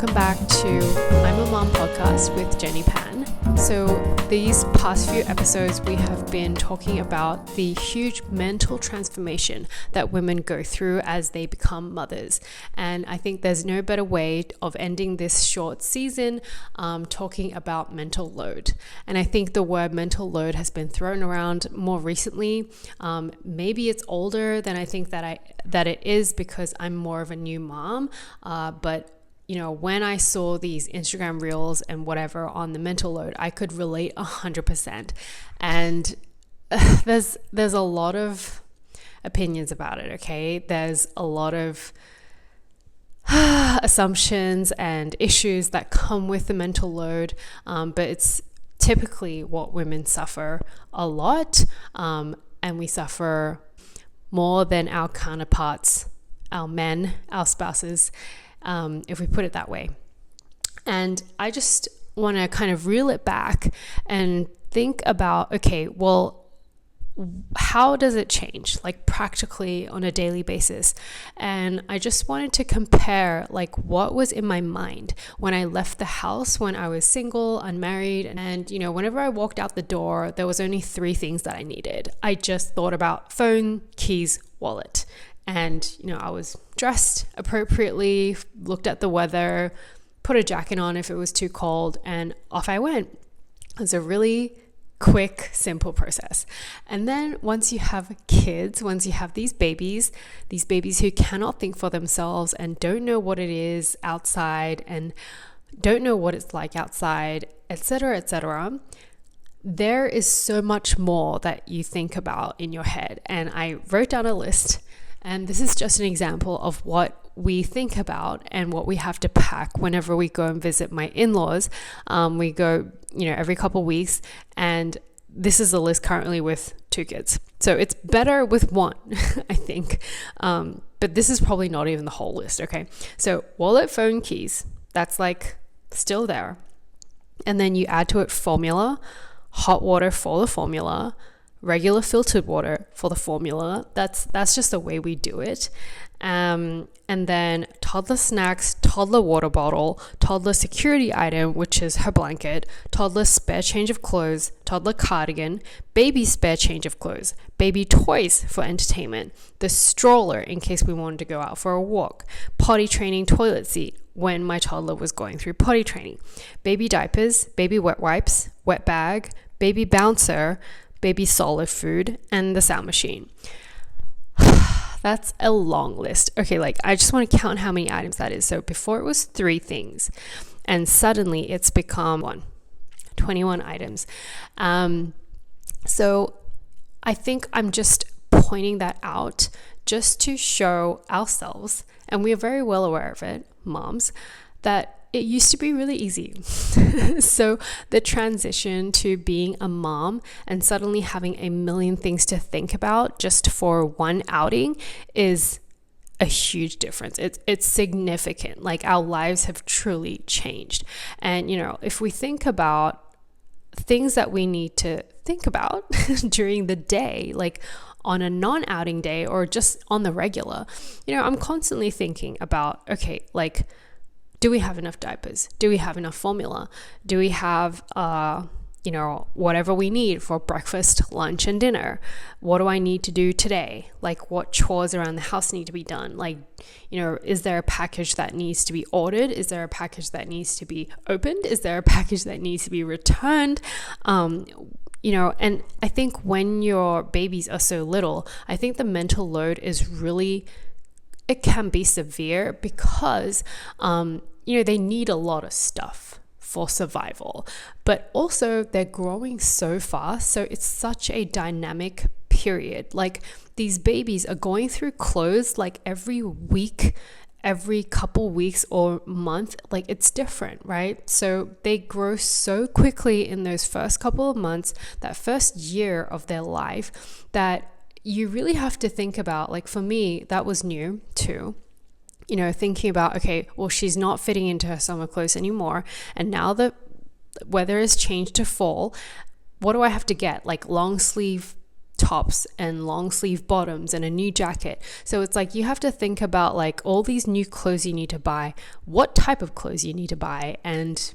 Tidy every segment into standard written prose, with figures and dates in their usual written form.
welcome back to I'm a Mom podcast with Jenny Pan. So these past few episodes we have been talking about the huge mental transformation that women go through as they become mothers, and I think there's no better way of ending this short season talking about mental load. And I think the word mental load has been thrown around more recently. Maybe it's older than I think that it is because I'm more of a new mom, but when I saw these Instagram reels and whatever on the mental load, I could relate 100%. And there's a lot of opinions about it, okay? There's a lot of assumptions and issues that come with the mental load, but it's typically what women suffer a lot, and we suffer more than our counterparts, our men, our spouses, if we put it that way. And I just want to kind of reel it back and think about, okay, well, how does it change, like practically on a daily basis? And I just wanted to compare like what was in my mind when I left the house when I was single, unmarried, and whenever I walked out the door, there was only 3 things that I needed. I just thought about phone, keys, wallet. And, I was dressed appropriately, looked at the weather, put a jacket on if it was too cold, and off I went. It was a really quick, simple process. And then once you have kids, once you have these babies who cannot think for themselves and don't know what it is outside and don't know what it's like outside, etc., there is so much more that you think about in your head. And I wrote down a list. And this is just an example of what we think about and what we have to pack whenever we go and visit my in-laws. We go, every couple of weeks, and this is a list currently with 2 kids. So it's better with 1, I think. But this is probably not even the whole list, okay? So wallet, phone, keys, that's like still there. And then you add to it formula, hot water for the formula, regular filtered water for the formula. That's just the way we do it. And then toddler snacks, toddler water bottle, toddler security item, which is her blanket, toddler spare change of clothes, toddler cardigan, baby spare change of clothes, baby toys for entertainment, the stroller in case we wanted to go out for a walk, potty training toilet seat when my toddler was going through potty training, baby diapers, baby wet wipes, wet bag, baby bouncer, baby solid food, and the sound machine. That's a long list. Okay, I just want to count how many items that is. So before it was 3 things, and suddenly it's become 21 items. So I think I'm just pointing that out just to show ourselves, and we are very well aware of it, moms, that it used to be really easy. So the transition to being a mom and suddenly having a million things to think about just for one outing is a huge difference. It's significant. Like our lives have truly changed. And, if we think about things that we need to think about during the day, like on a non-outing day or just on the regular, I'm constantly thinking about, okay, do we have enough diapers? Do we have enough formula? Do we have, whatever we need for breakfast, lunch, and dinner? What do I need to do today? What chores around the house need to be done? Is there a package that needs to be ordered? Is there a package that needs to be opened? Is there a package that needs to be returned? And I think when your babies are so little, I think the mental load is really, it can be severe because, they need a lot of stuff for survival, but also they're growing so fast. So it's such a dynamic period. These babies are going through clothes every week, every couple weeks or month. It's different, right? So they grow so quickly in those first couple of months, that first year of their life, that you really have to think about, for me, that was new too. Thinking about, okay, well, she's not fitting into her summer clothes anymore. And now the weather has changed to fall. What do I have to get? Long sleeve tops and long sleeve bottoms and a new jacket. So it's like you have to think about like all these new clothes you need to buy, what type of clothes you need to buy, and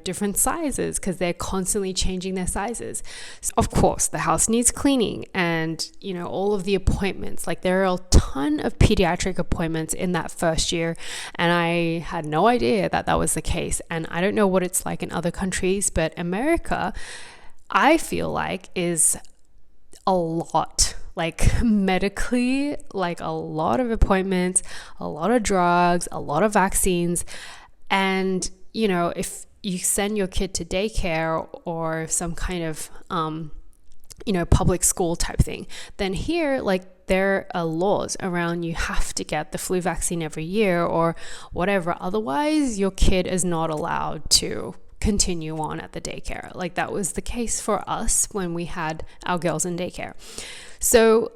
different sizes, because they're constantly changing their sizes. So of course, the house needs cleaning and, all of the appointments. Like there are a ton of pediatric appointments in that first year. And I had no idea that that was the case. And I don't know what it's like in other countries, but America, I feel like, is a lot, like medically, like a lot of appointments, a lot of drugs, a lot of vaccines. And, if you send your kid to daycare or some kind of, public school type thing, then here, like there are laws around you have to get the flu vaccine every year or whatever. Otherwise, your kid is not allowed to continue on at the daycare. Like that was the case for us when we had our girls in daycare. So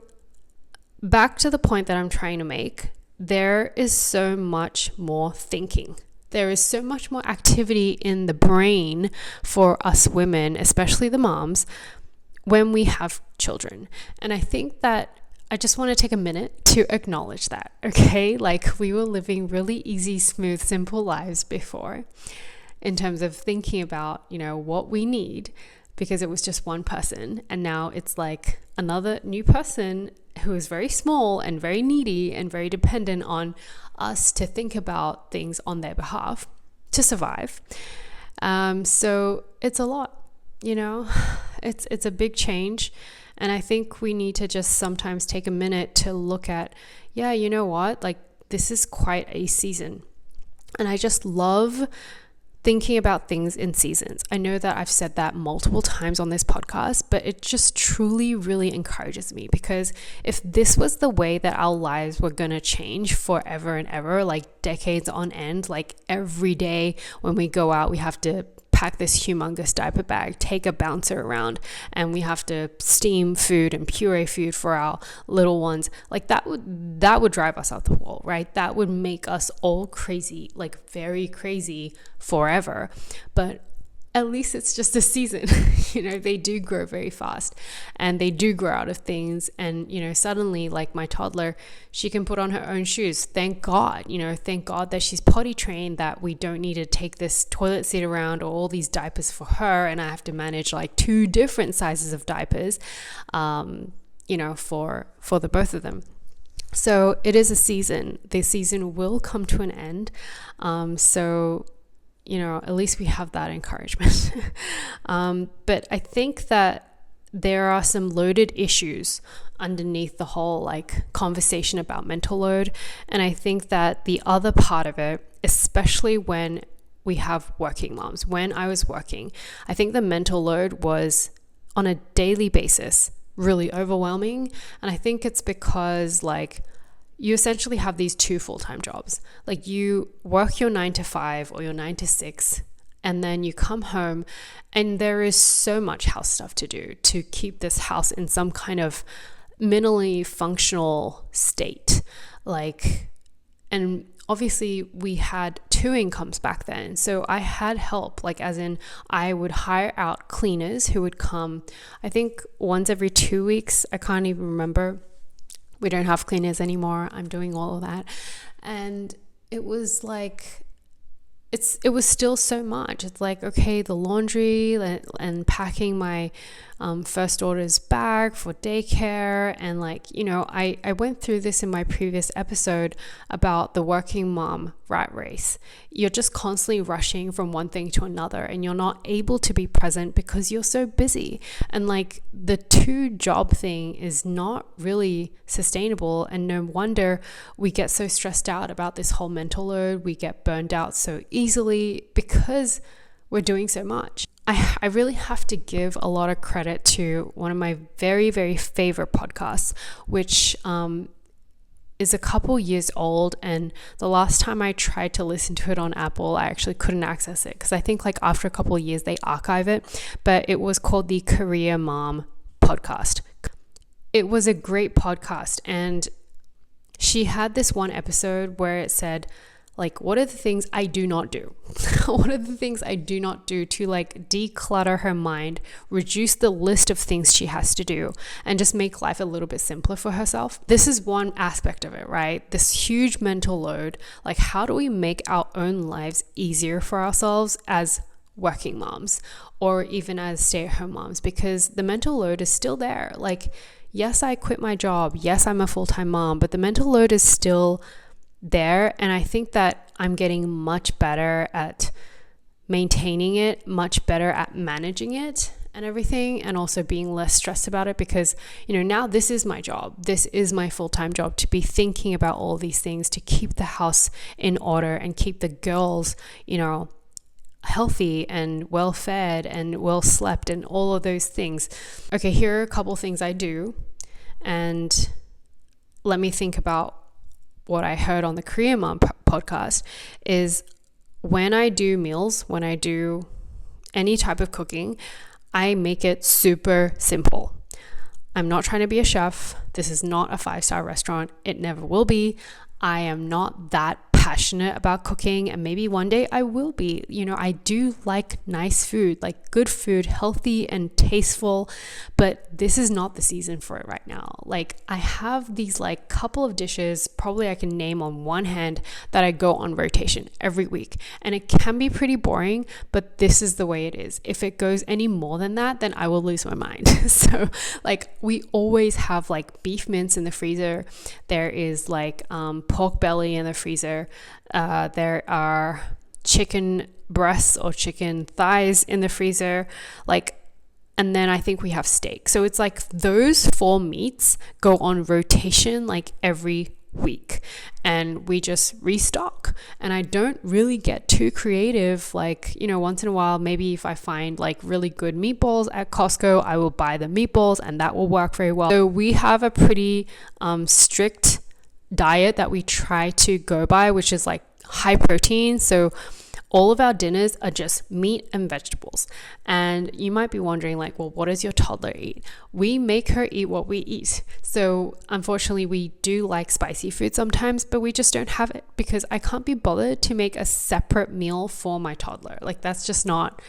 back to the point that I'm trying to make, there is so much more thinking. There is so much more activity in the brain for us women, especially the moms, when we have children. And I think that I just want to take a minute to acknowledge that, okay? Like we were living really easy, smooth, simple lives before in terms of thinking about, what we need, because it was just one person. And now it's like another new person who is very small and very needy and very dependent on us to think about things on their behalf to survive. So it's a lot, it's a big change. And I think we need to just sometimes take a minute to look at, like this is quite a season. And I just love thinking about things in seasons. I know that I've said that multiple times on this podcast, but it just truly really encourages me, because if this was the way that our lives were going to change forever and ever, like decades on end, like every day when we go out, we have to pack this humongous diaper bag, take a bouncer around, and we have to steam food and puree food for our little ones. Like that would drive us out the wall, right? That would make us all crazy, like very crazy forever. But at least it's just a season. They do grow very fast and they do grow out of things. And, suddenly like my toddler, she can put on her own shoes. Thank God, thank God that she's potty trained, that we don't need to take this toilet seat around or all these diapers for her. And I have to manage like 2 different sizes of diapers, for the both of them. So it is a season. The season will come to an end. At least we have that encouragement. But I think that there are some loaded issues underneath the whole like conversation about mental load. And I think that the other part of it, especially when we have working moms, when I was working, I think the mental load was on a daily basis really overwhelming. And I think it's because like you essentially have these 2 full-time jobs. Like you work your 9 to 5 or your 9 to 6, and then you come home and there is so much house stuff to do to keep this house in some kind of minimally functional state. And obviously we had 2 incomes back then. So I had help, like as in I would hire out cleaners who would come, I think once every 2 weeks. I can't even remember. We don't have cleaners anymore. I'm doing all of that. And it was like, it was still so much. It's like, okay, the laundry and packing my first daughter's bag for daycare. And like, I went through this in my previous episode about the working mom rat race. You're just constantly rushing from one thing to another and you're not able to be present because you're so busy. And like the 2 job thing is not really sustainable. And no wonder we get so stressed out about this whole mental load. We get burned out so easily because we're doing so much. I really have to give a lot of credit to one of my very, very favorite podcasts, which is a couple years old. And the last time I tried to listen to it on Apple, I actually couldn't access it because I think like after a couple of years they archive it. But it was called the Career Mom podcast. It was a great podcast. And she had this one episode where it said, Like, what are the things I do not do? What are the things I do not do to like declutter her mind, reduce the list of things she has to do, and just make life a little bit simpler for herself? This is one aspect of it, right? This huge mental load. Like, how do we make our own lives easier for ourselves as working moms or even as stay-at-home moms? Because the mental load is still there. Like, yes, I quit my job. Yes, I'm a full-time mom, but the mental load is still there. And I think that I'm getting much better at maintaining it, much better at managing it and everything, and also being less stressed about it because, you know, now this is my job. This is my full-time job, to be thinking about all these things, to keep the house in order and keep the girls, you know, healthy and well fed and well slept and all of those things. Okay, here are a couple things I do, and let me think about what I heard on the Korean Mom podcast is when I do meals, when I do any type of cooking, I make it super simple. I'm not trying to be a chef. This is not a 5-star restaurant. It never will be. I am not that passionate about cooking, and maybe one day I will be. You know, I do like nice food, like good food, healthy and tasteful, but this is not the season for it right now. Like, I have these like couple of dishes, probably I can name on one hand, that I go on rotation every week, and it can be pretty boring, but this is the way it is. If it goes any more than that, then I will lose my mind. So like, we always have like beef mince in the freezer. There is like pork belly in the freezer. There are chicken breasts or chicken thighs in the freezer, like, and then I think we have steak. So it's like those 4 meats go on rotation like every week, and we just restock. And I don't really get too creative. Like, you know, once in a while, maybe if I find like really good meatballs at Costco, I will buy the meatballs, and that will work very well. So we have a pretty strict diet that we try to go by, which is like high protein. So all of our dinners are just meat and vegetables. And you might be wondering, like, well, what does your toddler eat? We make her eat what we eat. So unfortunately, we do like spicy food sometimes, but we just don't have it because I can't be bothered to make a separate meal for my toddler. Like, that's just not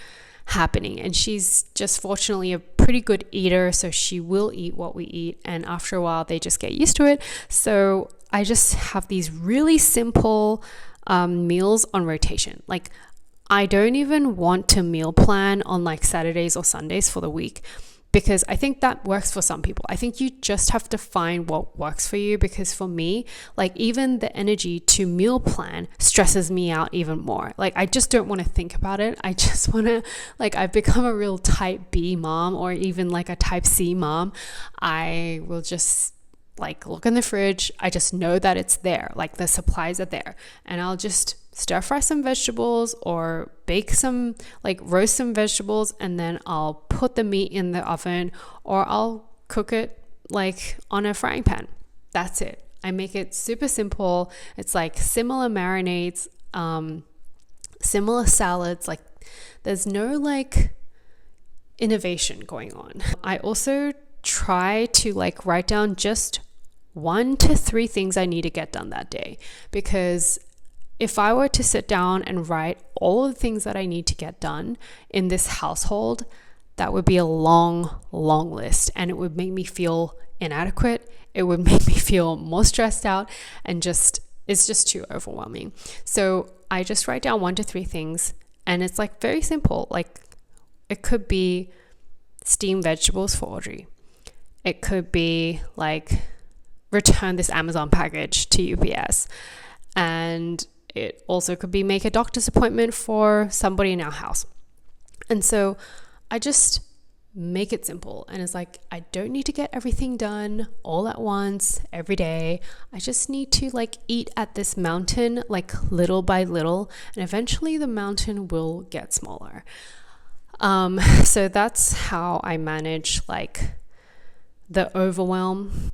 happening. And she's just fortunately a pretty good eater, so she will eat what we eat, and after a while they just get used to it. So I just have these really simple meals on rotation. Like, I don't even want to meal plan on like Saturdays or Sundays for the week, because I think that works for some people. I think you just have to find what works for you, because for me, like, even the energy to meal plan stresses me out even more. Like, I just don't want to think about it. I just want to, like, I've become a real type B mom, or even like a type C mom. I will just like look in the fridge. I just know that it's there, like the supplies are there, and I'll just stir fry some vegetables or bake some, like roast some vegetables, and then I'll put the meat in the oven, or I'll cook it like on a frying pan. That's it. I make it super simple. It's like similar marinades, similar salads. Like, there's no like innovation going on. I also try to like write down just 1 to 3 things I need to get done that day, because if I were to sit down and write all of the things that I need to get done in this household, that would be a long, long list, and it would make me feel inadequate. It would make me feel more stressed out, and it's just too overwhelming. So I just write down 1 to 3 things, and it's like very simple. Like, it could be steamed vegetables for Audrey. It could be like return this Amazon package to UPS. And it also could be make a doctor's appointment for somebody in our house. And so I just make it simple. And it's like, I don't need to get everything done all at once every day. I just need to like eat at this mountain, like little by little. And eventually the mountain will get smaller. So that's how I manage like the overwhelm.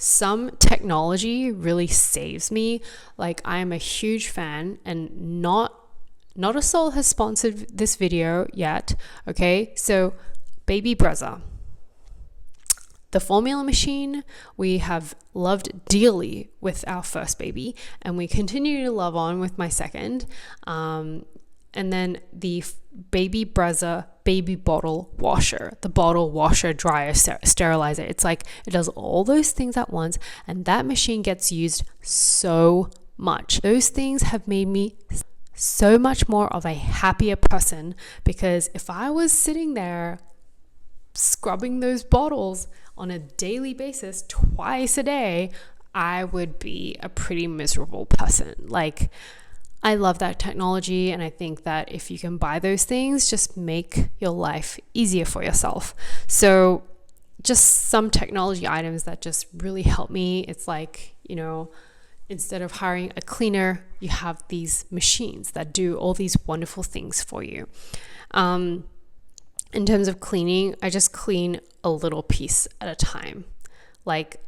Some technology really saves me. Like, I am a huge fan, and not a soul has sponsored this video yet. Okay, so Baby Brezza. The formula machine we have loved dearly with our first baby, and we continue to love on with my second. And then the baby Brezza baby bottle washer, the bottle washer, dryer, sterilizer. It's like it does all those things at once, and that machine gets used so much. Those things have made me so much more of a happier person, because if I was sitting there scrubbing those bottles on a daily basis, twice a day, I would be a pretty miserable person. Like, I love that technology, and I think that if you can buy those things, just make your life easier for yourself. So just some technology items that just really help me. It's like, instead of hiring a cleaner, you have these machines that do all these wonderful things for you. In terms of cleaning, I just clean a little piece at a time. Like,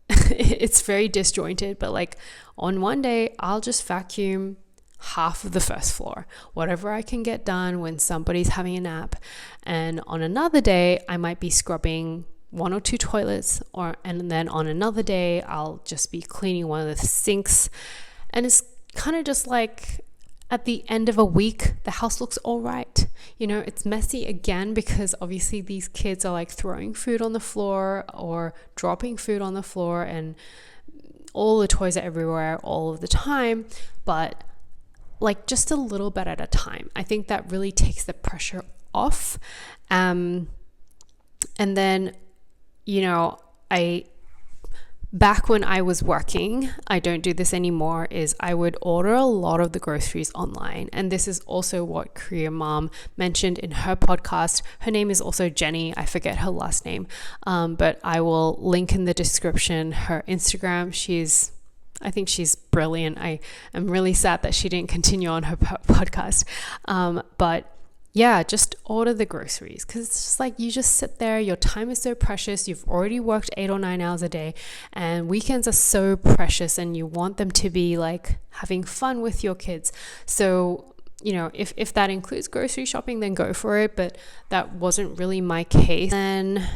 it's very disjointed, but like on one day, I'll just vacuum half of the first floor, whatever I can get done when somebody's having a nap. And on another day, I might be scrubbing 1 or 2 toilets, and then on another day, I'll just be cleaning one of the sinks. And it's kind of just like, at the end of a week, the house looks all right. It's messy again, because obviously these kids are like throwing food on the floor or dropping food on the floor, and all the toys are everywhere all of the time. But like, just a little bit at a time, I think that really takes the pressure off. And then, back when I was working, I don't do this anymore, is I would order a lot of the groceries online. And this is also what Career Mom mentioned in her podcast. Her name is also Jenny. I forget her last name. But I will link in the description her Instagram. I think she's brilliant. I am really sad that she didn't continue on her podcast. But yeah, just order the groceries, because it's just like, you just sit there, your time is so precious, you've already worked 8 or 9 hours a day, and weekends are so precious, and you want them to be like having fun with your kids. So, if that includes grocery shopping, then go for it, but that wasn't really my case. And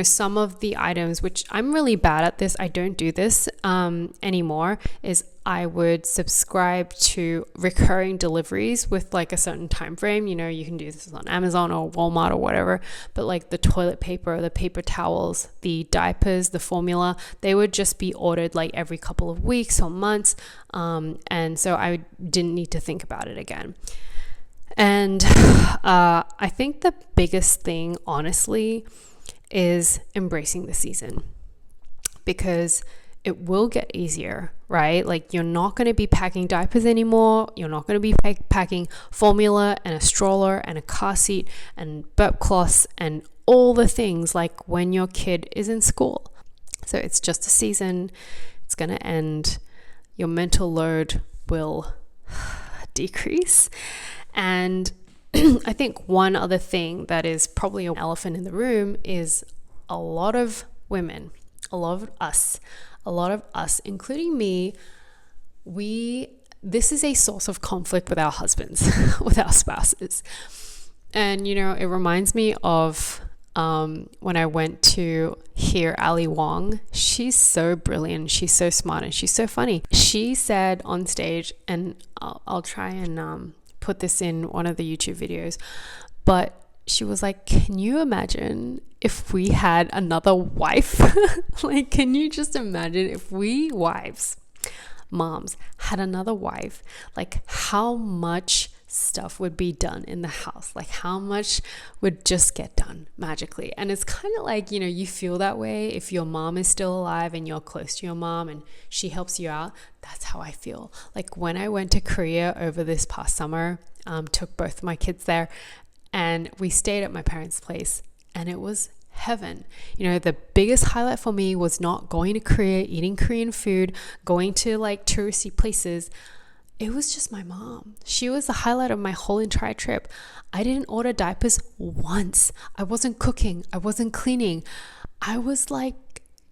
some of the items, which I'm really bad at this, I don't do this anymore, is I would subscribe to recurring deliveries with like a certain time frame. You can do this on Amazon or Walmart or whatever, but like the toilet paper, the paper towels, the diapers, the formula, they would just be ordered like every couple of weeks or months. And so I didn't need to think about it again. And I think the biggest thing, honestly, is embracing the season, because it will get easier, right? Like, you're not going to be packing diapers anymore. You're not going to be packing formula and a stroller and a car seat and burp cloths and all the things like when your kid is in school. So it's just a season. It's going to end. Your mental load will decrease. And I think one other thing that is probably an elephant in the room is a lot of women, a lot of us, including me, this is a source of conflict with our husbands, with our spouses. And, it reminds me of when I went to hear Ali Wong. She's so brilliant. She's so smart, and she's so funny. She said on stage, and I'll try and put this in one of the YouTube videos, but she was like, can you imagine if we had another wife? Like, can you just imagine if we moms had another wife, like how much stuff would be done in the house, like how much would just get done magically. And it's kind of like, you feel that way if your mom is still alive and you're close to your mom and she helps you out. That's how I feel. Like, when I went to Korea over this past summer, took both my kids there, and we stayed at my parents' place, and it was heaven. The biggest highlight for me was not going to Korea, eating Korean food, going to like touristy places. It was just my mom. She was the highlight of my whole entire trip. I didn't order diapers once. I wasn't cooking. I wasn't cleaning. I was like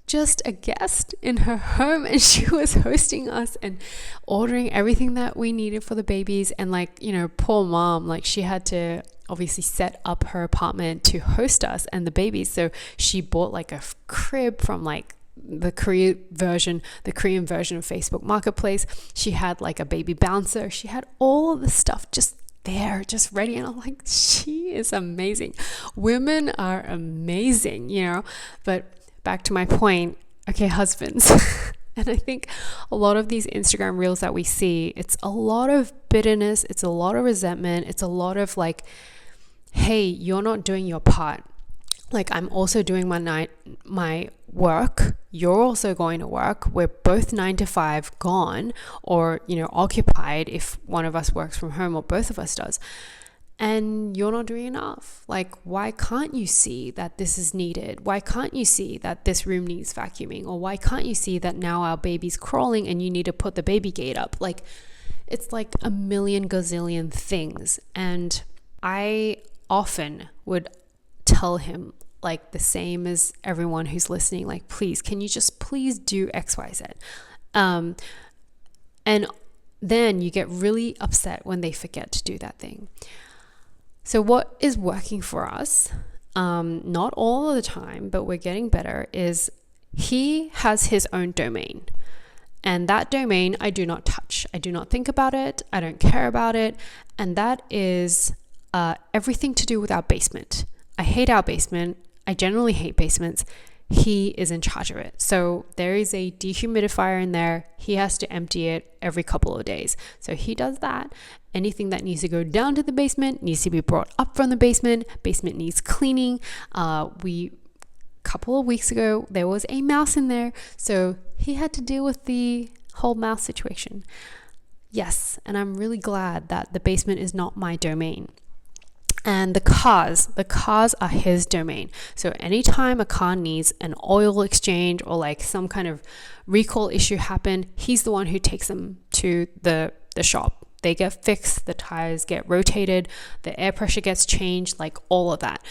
just a guest in her home, and she was hosting us and ordering everything that we needed for the babies. And like, poor mom, like she had to obviously set up her apartment to host us and the babies. So she bought like a crib from like the Korean version of Facebook Marketplace. She had like a baby bouncer. She had all of the stuff just there, just ready. And I'm like, she is amazing. Women are amazing, you know. But back to my point, okay, husbands. And I think a lot of these Instagram reels that we see, it's a lot of bitterness, it's a lot of resentment, it's a lot of like, hey, you're not doing your part. Like, I'm also doing my work. You're also going to work. We're both 9 to 5 gone, or, you know, occupied if one of us works from home or both of us does. And you're not doing enough. Like, why can't you see that this is needed? Why can't you see that this room needs vacuuming? Or why can't you see that now our baby's crawling and you need to put the baby gate up? Like, it's like a million gazillion things. And I often would tell him, like, the same as everyone who's listening, like, please, can you just please do X, Y, Z? And then you get really upset when they forget to do that thing. So what is working for us, not all of the time, but we're getting better, is he has his own domain. And that domain I do not touch. I do not think about it. I don't care about it. And that is everything to do with our basement. I hate our basement. I generally hate basements. He is in charge of it. So there is a dehumidifier in there. He has to empty it every couple of days. So he does that. Anything that needs to go down to the basement needs to be brought up from the basement. Basement needs cleaning. Couple of weeks ago, there was a mouse in there. So he had to deal with the whole mouse situation. Yes, and I'm really glad that the basement is not my domain. And the cars are his domain. So anytime a car needs an oil exchange or like some kind of recall issue happen, he's the one who takes them to the shop. They get fixed, the tires get rotated, the air pressure gets changed, like all of that.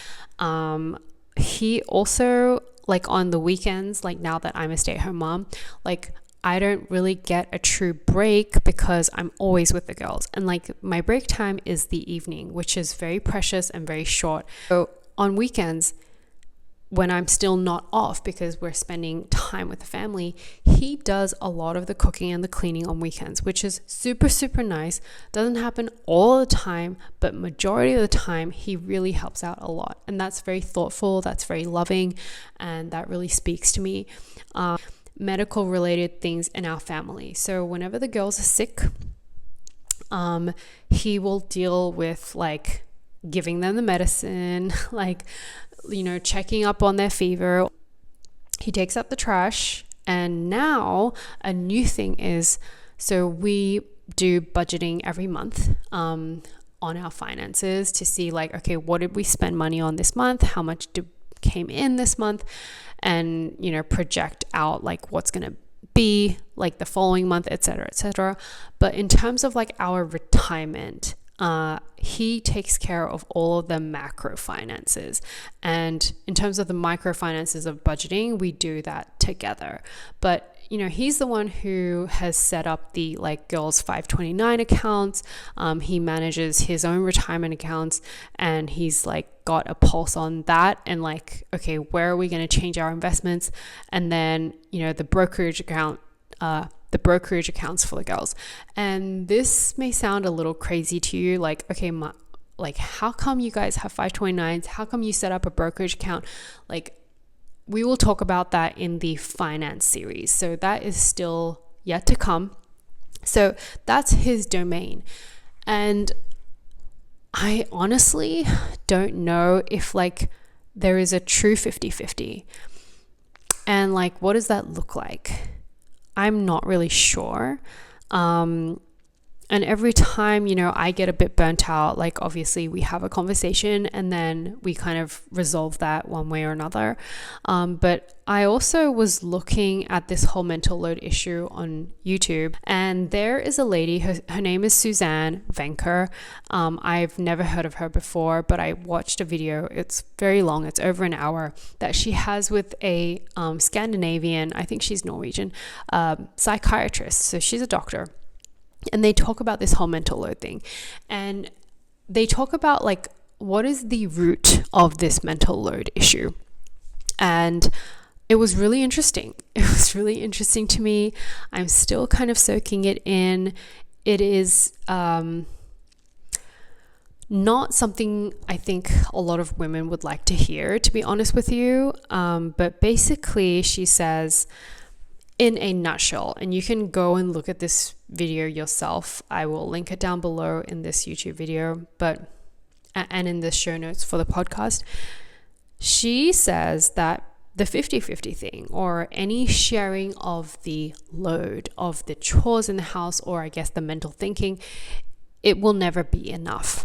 He also, like on the weekends, like now that I'm a stay-at-home mom, like I don't really get a true break because I'm always with the girls. And like my break time is the evening, which is very precious and very short. So on weekends, when I'm still not off because we're spending time with the family, he does a lot of the cooking and the cleaning on weekends, which is super, super nice. Doesn't happen all the time, but majority of the time, he really helps out a lot. And that's very thoughtful, that's very loving, and that really speaks to me. Medical related things in our family. So whenever the girls are sick, he will deal with like giving them the medicine, like, you know, checking up on their fever. He takes up the trash. And now a new thing is, so we do budgeting every month on our finances to see like, okay, what did we spend money on this month? How much came in this month? And, you know, project out like what's going to be like the following month, etc., etc. But in terms of like our retirement, he takes care of all of the macro finances. And in terms of the micro finances of budgeting, we do that together. But you know, he's the one who has set up the like girls 529 accounts. He manages his own retirement accounts, and he's like got a pulse on that and like, okay, where are we going to change our investments? And then, you know, the brokerage accounts for the girls. And this may sound a little crazy to you, like, okay, like how come you guys have 529s? How come you set up a brokerage account? Like, we will talk about that in the finance series. So that is still yet to come. So that's his domain. And I honestly don't know if like there is a true 50-50. And like, what does that look like? I'm not really sure. And every time, you know, I get a bit burnt out, like obviously we have a conversation and then we kind of resolve that one way or another. But I also was looking at this whole mental load issue on YouTube, and there is a lady, her name is Suzanne Venker. I've never heard of her before, but I watched a video. It's very long. It's over an hour, that she has with a Scandinavian, I think she's Norwegian, psychiatrist. So she's a doctor. And they talk about this whole mental load thing. And they talk about like what is the root of this mental load issue? And it was really interesting. It was really interesting to me. I'm still kind of soaking it in. It is not something I think a lot of women would like to hear, to be honest with you. But basically, she says, in a nutshell, and you can go and look at this video yourself. I will link it down below in this YouTube video, and in the show notes for the podcast. She says that the 50-50 thing, or any sharing of the load of the chores in the house, or I guess the mental thinking, it will never be enough.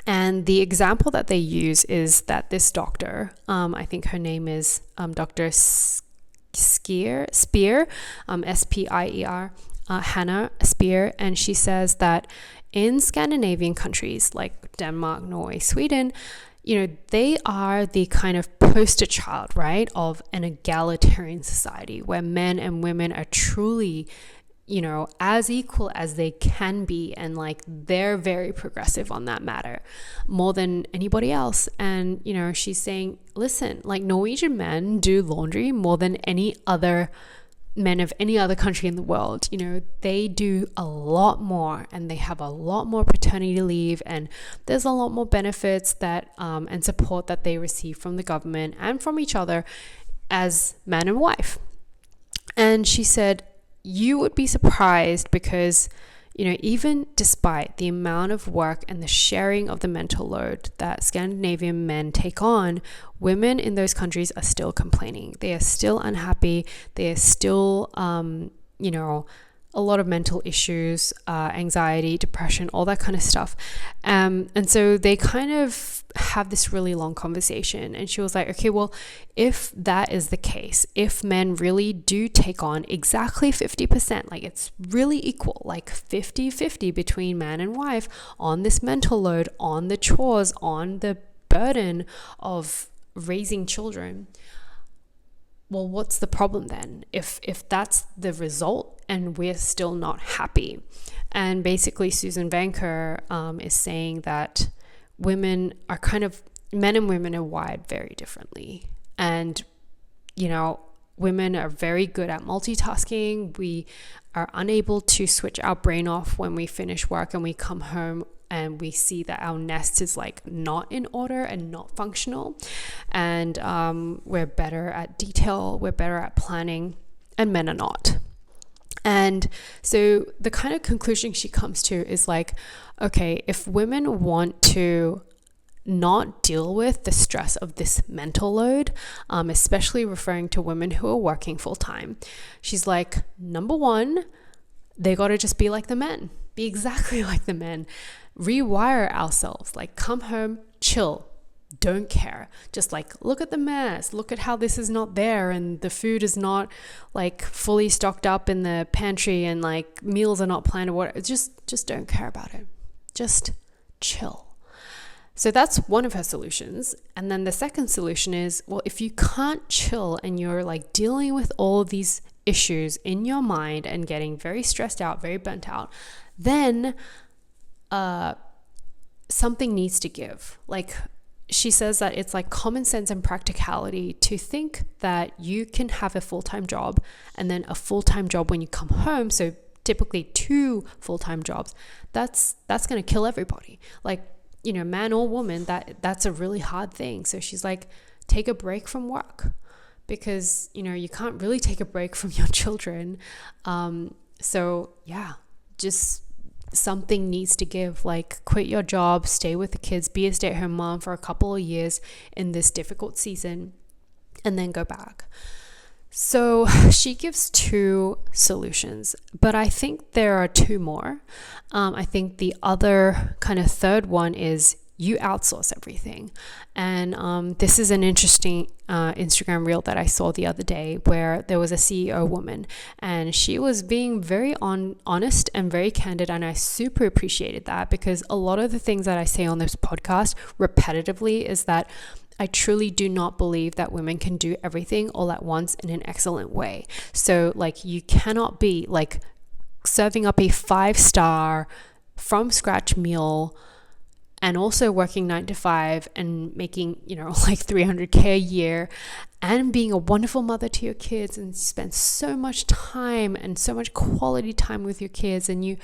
And the example that they use is that this doctor, I think her name is Dr. Spear, Spier, Hannah Spear, and she says that in Scandinavian countries like Denmark, Norway, Sweden, they are the kind of poster child, right, of an egalitarian society where men and women are truly, as equal as they can be. And like, they're very progressive on that matter, more than anybody else. And, she's saying, listen, like, Norwegian men do laundry more than any other men of any other country in the world. They do a lot more, and they have a lot more paternity leave, and there's a lot more benefits that and support that they receive from the government and from each other as man and wife. And she said, you would be surprised because even despite the amount of work and the sharing of the mental load that Scandinavian men take on, women in those countries are still complaining. They are still unhappy. They are still, a lot of mental issues, anxiety, depression, all that kind of stuff. And so they kind of have this really long conversation. And she was like, okay, well, if that is the case, if men really do take on exactly 50%, like it's really equal, like 50-50 between man and wife on this mental load, on the chores, on the burden of raising children, well, what's the problem then? If that's the result and we're still not happy. And basically Susan Vanker is saying that men and women are wired very differently. And, women are very good at multitasking. We are unable to switch our brain off when we finish work and we come home and we see that our nest is like not in order and not functional. And we're better at detail, we're better at planning, and men are not. And so the kind of conclusion she comes to is like, okay, if women want to not deal with the stress of this mental load, especially referring to women who are working full time, she's like, number one, they got to just be like the men, be exactly like the men, rewire ourselves, like come home, chill, don't care, just like look at the mess, look at how this is not there and the food is not like fully stocked up in the pantry and like meals are not planned or whatever. Just don't care about it, just chill. So that's one of her solutions. And then the second solution is, well, if you can't chill and you're like dealing with all these issues in your mind and getting very stressed out, very burnt out, then something needs to give. Like she says that it's like common sense and practicality to think that you can have a full-time job and then a full-time job when you come home. So typically 2 full-time jobs. That's going to kill everybody. Like, man or woman, that's a really hard thing. So she's like, take a break from work because, you can't really take a break from your children. So yeah, just something needs to give, like quit your job, stay with the kids, be a stay-at-home mom for a couple of years in this difficult season, and then go back. So she gives 2 solutions, but I think there are 2 more. I think the other kind of third one is you outsource everything. And this is an interesting Instagram reel that I saw the other day where there was a CEO woman and she was being very honest and very candid. And I super appreciated that because a lot of the things that I say on this podcast repetitively is that I truly do not believe that women can do everything all at once in an excellent way. So like you cannot be like serving up a 5-star from scratch meal and also working 9 to 5 and making, like 300K a year, and being a wonderful mother to your kids, and spend so much time and so much quality time with your kids, and you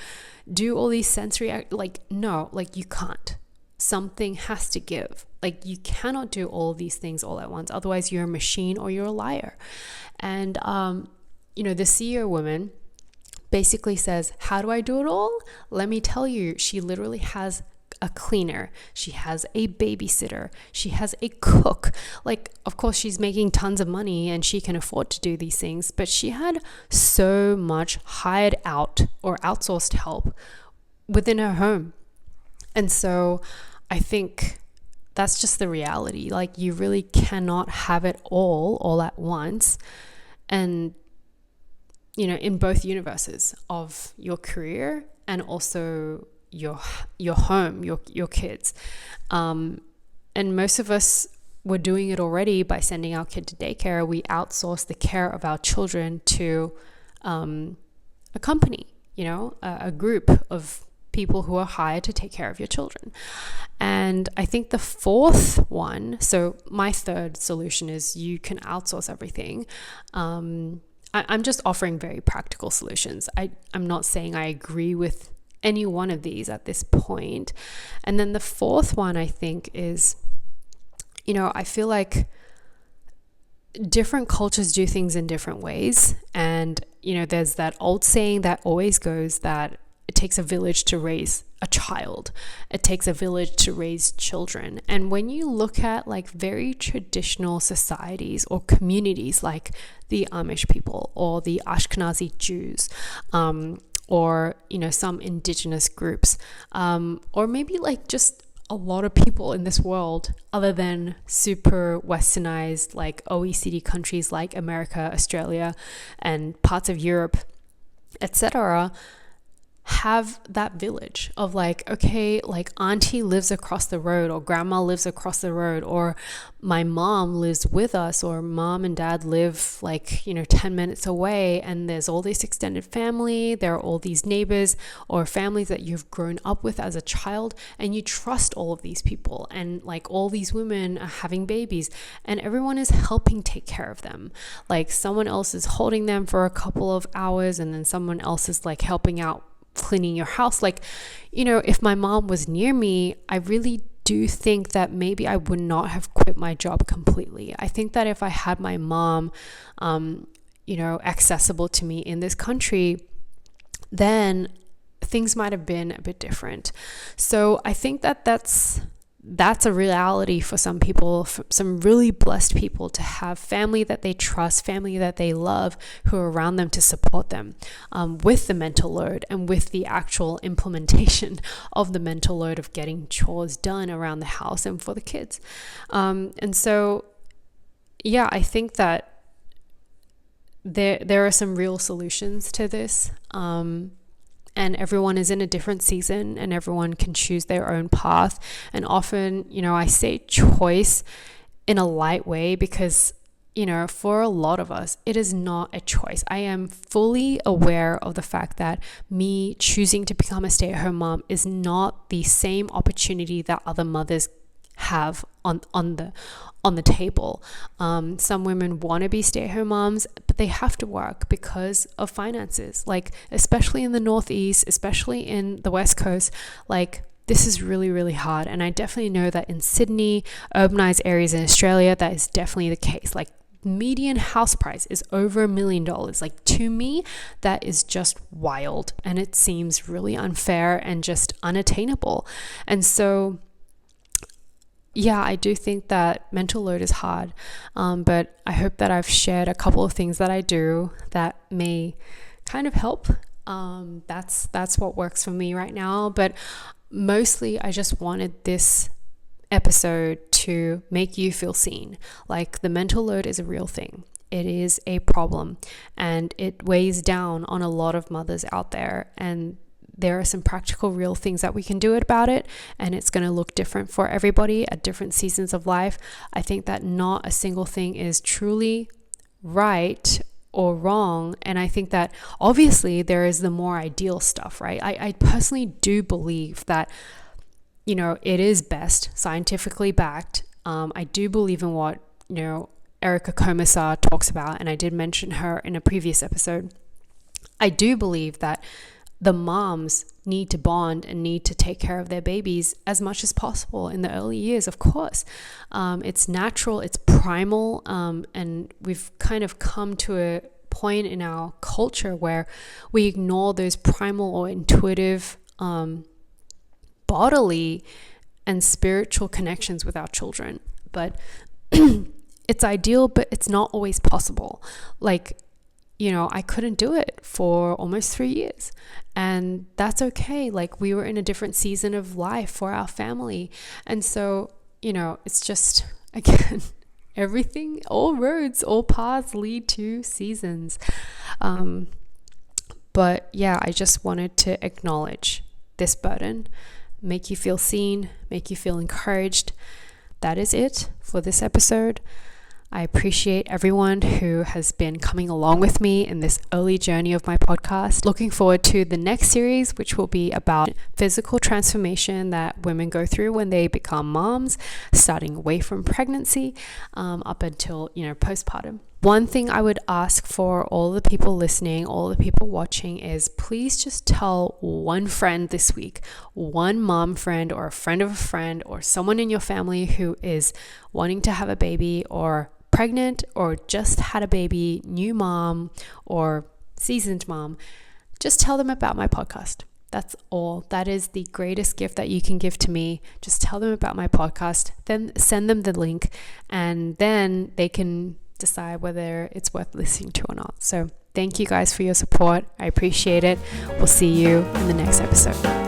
do all these sensory, no, you can't. Something has to give. You cannot do all of these things all at once. Otherwise, you're a machine or you're a liar. And, the CEO woman basically says, how do I do it all? Let me tell you, she literally has a cleaner, she has a babysitter, she has a cook. Of course, she's making tons of money and she can afford to do these things, but she had so much hired out or outsourced help within her home. And so I think that's just the reality. You really cannot have it all at once. And in both universes of your career and also your home, your kids. And most of us were doing it already by sending our kid to daycare. We outsource the care of our children to a company, a group of people who are hired to take care of your children. And I think the fourth one, so my third solution is you can outsource everything. I'm just offering very practical solutions. I'm not saying I agree with any one of these at this point. And then the fourth one, I think, is, I feel like different cultures do things in different ways. And, there's that old saying that always goes that it takes a village to raise a child. It takes a village to raise children. And when you look at very traditional societies or communities like the Amish people or the Ashkenazi Jews, or, some indigenous groups, or maybe just a lot of people in this world other than super westernized, OECD countries like America, Australia, and parts of Europe, etc., have that village of auntie lives across the road, or grandma lives across the road, or my mom lives with us, or mom and dad live 10 minutes away, and there's all this extended family, there are all these neighbors or families that you've grown up with as a child, and you trust all of these people, and all these women are having babies and everyone is helping take care of them. Someone else is holding them for a couple of hours, and then someone else is helping out cleaning your house. If my mom was near me, I really do think that maybe I would not have quit my job completely. I think that if I had my mom, accessible to me in this country, then things might have been a bit different. So I think that that's a reality for some people, for some really blessed people, to have family that they trust, family that they love, who are around them to support them with the mental load and with the actual implementation of the mental load of getting chores done around the house and for the kids. And so, I think that there are some real solutions to this. And everyone is in a different season, and everyone can choose their own path. And often, I say choice in a light way because, for a lot of us, it is not a choice. I am fully aware of the fact that me choosing to become a stay-at-home mom is not the same opportunity that other mothers have on the table. Some women want to be stay-at-home moms, but they have to work because of finances. Especially in the Northeast, especially in the West Coast, this is really, really hard. And I definitely know that in Sydney, urbanized areas in Australia, that is definitely the case. Median house price is over $1 million. To me, that is just wild, and it seems really unfair and just unattainable. And so I do think that mental load is hard, but I hope that I've shared a couple of things that I do that may kind of help. That's what works for me right now, but mostly I just wanted this episode to make you feel seen. The mental load is a real thing. It is a problem, and it weighs down on a lot of mothers out there, and there are some practical, real things that we can do about it, and it's going to look different for everybody at different seasons of life. I think that not a single thing is truly right or wrong, and I think that obviously there is the more ideal stuff, right? I personally do believe that it is best, scientifically backed. I do believe in what, Erica Komisar talks about, and I did mention her in a previous episode. I do believe that the moms need to bond and need to take care of their babies as much as possible in the early years, of course. It's natural, it's primal, and we've kind of come to a point in our culture where we ignore those primal or intuitive bodily and spiritual connections with our children. But it's ideal, but it's not always possible. I couldn't do it for almost 3 years, and that's okay. We were in a different season of life for our family. And so, it's just, again, everything, all roads, all paths lead to seasons. But yeah, I just wanted to acknowledge this burden, make you feel seen, make you feel encouraged. That is it for this episode. I appreciate everyone who has been coming along with me in this early journey of my podcast. Looking forward to the next series, which will be about physical transformation that women go through when they become moms, starting away from pregnancy up until, postpartum. One thing I would ask for all the people listening, all the people watching, is please just tell one friend this week, one mom friend or a friend of a friend or someone in your family who is wanting to have a baby or pregnant or just had a baby, new mom or seasoned mom. Just tell them about my podcast. That's all. That is the greatest gift that you can give to me. Just tell them about my podcast, then send them the link, and then they can decide whether it's worth listening to or not. So thank you guys for your support. I appreciate it. We'll see you in the next episode.